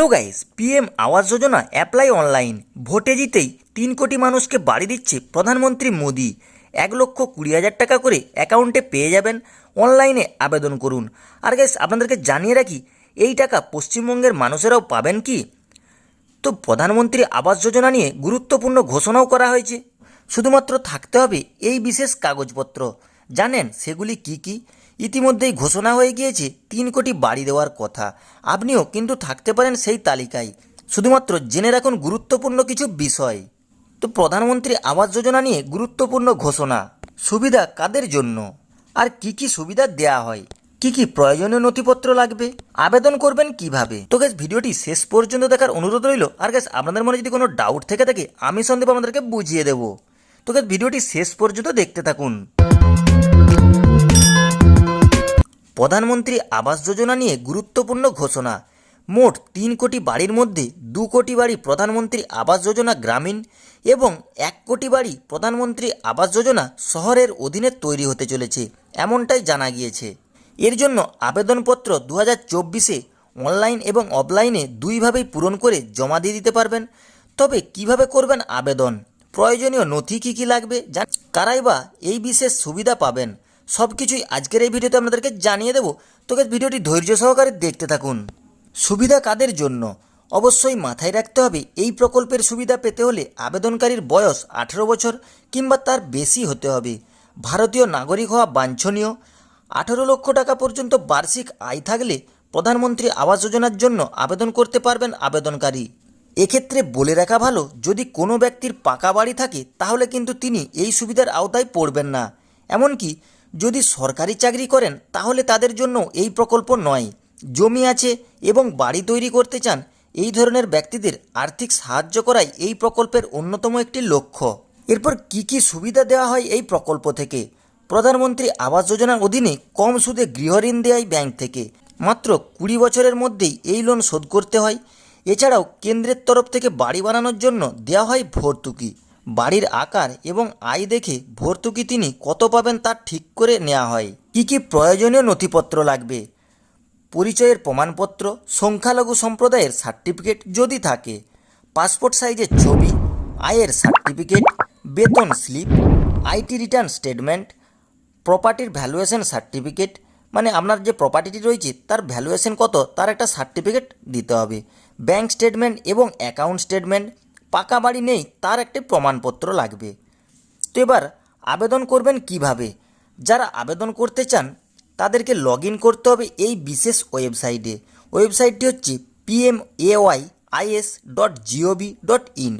Hello guys, PM Awas Yojana apply online. ভোটে জিতেই 3 কোটি মানুষকে বাড়ি দিচ্ছে প্রধানমন্ত্রী মোদি। 1,20,000 টাকা করে অ্যাকাউন্টে পেয়ে যাবেন। অনলাইনে আবেদন করুন। আর গাইস, আপনাদেরকে জানিয়ে রাখি, এই টাকা পশ্চিমবঙ্গের মানুষেরাও পাবেন কি? তো প্রধানমন্ত্রী আবাস যোজনা নিয়ে গুরুত্বপূর্ণ ঘোষণাও করা হয়েছে। শুধুমাত্র থাকতে হবে এই বিশেষ কাগজপত্র। জানেন সেগুলি কি কি? ইতিমধ্যেই ঘোষণা হয়ে গিয়েছে 3 কোটি বাড়ি দেওয়ার কথা। আপনিও কিন্তু থাকতে পারেন সেই তালিকায়। শুধুমাত্র জেনে রাখুন গুরুত্বপূর্ণ কিছু বিষয়। তো প্রধানমন্ত্রী আবাস যোজনা নিয়ে গুরুত্বপূর্ণ ঘোষণা। সুবিধা কাদের জন্য, আর কি কি সুবিধা দেয়া হয়, কি কি প্রয়োজনীয় নথিপত্র লাগবে, আবেদন করবেন কিভাবে। তো গাইস, ভিডিওটি শেষ পর্যন্ত দেখার অনুরোধ রইল। আর গাইস, আপনাদের মনে যদি কোনো ডাউট থেকে থাকে আমি সন্দীপ আপনাদেরকে বুঝিয়ে দেবো। তো গাইস, ভিডিওটি শেষ পর্যন্ত দেখতে থাকুন। প্রধানমন্ত্রী আবাস যোজনা নিয়ে গুরুত্বপূর্ণ ঘোষণা। মোট 3 কোটি বাড়ির মধ্যে 2 কোটি বাড়ি প্রধানমন্ত্রী আবাস যোজনা গ্রামীণ এবং 1 কোটি বাড়ি প্রধানমন্ত্রী আবাস যোজনা শহরের অধীনে তৈরি হতে চলেছে, এমনটাই জানা গিয়েছে। এর জন্য আবেদনপত্র 2024-এ অনলাইন এবং অফলাইনে দুইভাবেই পূরণ করে জমা দিয়ে দিতে পারবেন। তবে কিভাবে করবেন আবেদন, প্রয়োজনীয় নথি কী কী লাগবে, কারাই বা এই বিশেষ সুবিধা পাবেন, সব কিছুই আজকের এই ভিডিওতে আপনাদেরকে জানিয়ে দেবো। তো গাইস, ভিডিওটি ধৈর্য সহকারে দেখতে থাকুন। সুবিধা কাদের জন্য? অবশ্যই মাথায় রাখতে হবে, এই প্রকল্পের সুবিধা পেতে হলে আবেদনকারীর বয়স 18 বছর কিংবা তার বেশি হতে হবে। ভারতীয় নাগরিক হওয়া বাঞ্ছনীয়। 18 লক্ষ টাকা পর্যন্ত বার্ষিক আয় থাকলে প্রধানমন্ত্রী আবাস যোজনার জন্য আবেদন করতে পারবেন আবেদনকারী। এক্ষেত্রে বলে রাখা ভালো, যদি কোনো ব্যক্তির পাকা বাড়ি থাকে তাহলে কিন্তু তিনি এই সুবিধার আওতায় পড়বেন না। এমনকি যদি সরকারি চাকরি করেন তাহলে তাদের জন্য এই প্রকল্প নয়। জমি আছে এবং বাড়ি তৈরি করতে চান, এই ধরনের ব্যক্তিদের আর্থিক সাহায্য করাই এই প্রকল্পের অন্যতম একটি লক্ষ্য। এরপর কি কি সুবিধা দেওয়া হয় এই প্রকল্প থেকে? প্রধানমন্ত্রী আবাস যোজনার অধীনে কম সুদে গৃহঋণ দেয় ব্যাংক থেকে। মাত্র 20 বছরের মধ্যেই এই লোন শোধ করতে হয়। এছাড়াও কেন্দ্রের তরফ থেকে বাড়ি বানানোর জন্য দেওয়া হয় ভর্তুকি। বাড়ির আকার এবং আয় দেখে ভর্তুকি তিনি কত পাবেন তা ঠিক করে নেওয়া হয়। কি কি প্রয়োজনীয় নথিপত্র লাগবে? পরিচয়ের প্রমাণপত্র, সংখ্যালঘু সম্প্রদায়ের সার্টিফিকেট যদি থাকে, পাসপোর্ট সাইজের ছবি, আয়ের সার্টিফিকেট, বেতন স্লিপ, আইটি রিটার্ন স্টেটমেন্ট, প্রপার্টির ভ্যালুয়েশন সার্টিফিকেট, মানে আপনার যে প্রপার্টিটি রয়েছে তার ভ্যালুয়েশন কত তার একটা সার্টিফিকেট দিতে হবে, ব্যাংক স্টেটমেন্ট এবং অ্যাকাউন্ট স্টেটমেন্ট, পাকা বাড়ি নেই তার একটি প্রমাণপত্র লাগবে। তো এবার আবেদন করবেন কিভাবে? যারা আবেদন করতে চান তাদেরকে লগ ইন করতে হবে এই বিশেষ ওয়েবসাইটে। ওয়েবসাইটটি হচ্ছে pmays.gov.in।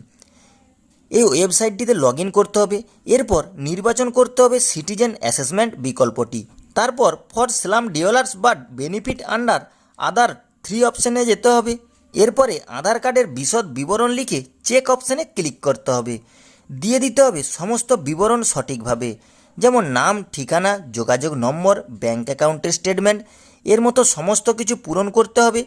এই ওয়েবসাইটটিতে লগ ইন করতে হবে। এরপর নির্বাচন করতে হবে সিটিজেন অ্যাসেসমেন্ট বিকল্পটি। তারপর for slum developers but benefit under other 3 অপশানে যেতে হবে। এরপরে আধার কার্ডের বিশদ বিবরণ লিখে চেক অপশানে ক্লিক করতে হবে। দিয়ে দিতে হবে সমস্ত বিবরণ সঠিকভাবে, যেমন নাম, ঠিকানা, যোগাযোগ নম্বর, ব্যাঙ্ক অ্যাকাউন্টের স্টেটমেন্ট, এর মতো সমস্ত কিছু পূরণ করতে হবে।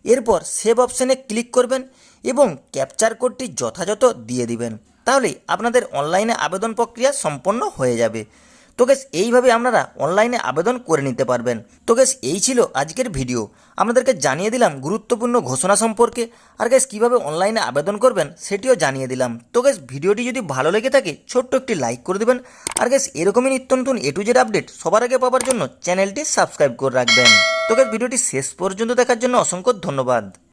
এরপর সেভ অপশানে ক্লিক করবেন এবং ক্যাপচার কোডটি যথাযথ দিয়ে দিবেন। তাহলেই আপনাদের অনলাইনে আবেদন প্রক্রিয়া সম্পন্ন হয়ে যাবে। তো গ্যাস, এইভাবে আপনারা অনলাইনে আবেদন করে নিতে পারবেন। তো গ্যাস, এই ছিল আজকের ভিডিও। আপনাদেরকে জানিয়ে দিলাম গুরুত্বপূর্ণ ঘোষণা সম্পর্কে। আর গ্যাস, কীভাবে অনলাইনে আবেদন করবেন সেটিও জানিয়ে দিলাম। তো গ্যাস, ভিডিওটি যদি ভালো লেগে থাকে ছোট্ট একটি লাইক করে দেবেন। আর গ্যাস, এরকমই নিত্য নতুন A to Z আপডেট সবার আগে পাওয়ার জন্য চ্যানেলটি সাবস্ক্রাইব করে রাখবেন। তো গ্যাস, ভিডিওটি শেষ পর্যন্ত দেখার জন্য অসংখ্য ধন্যবাদ।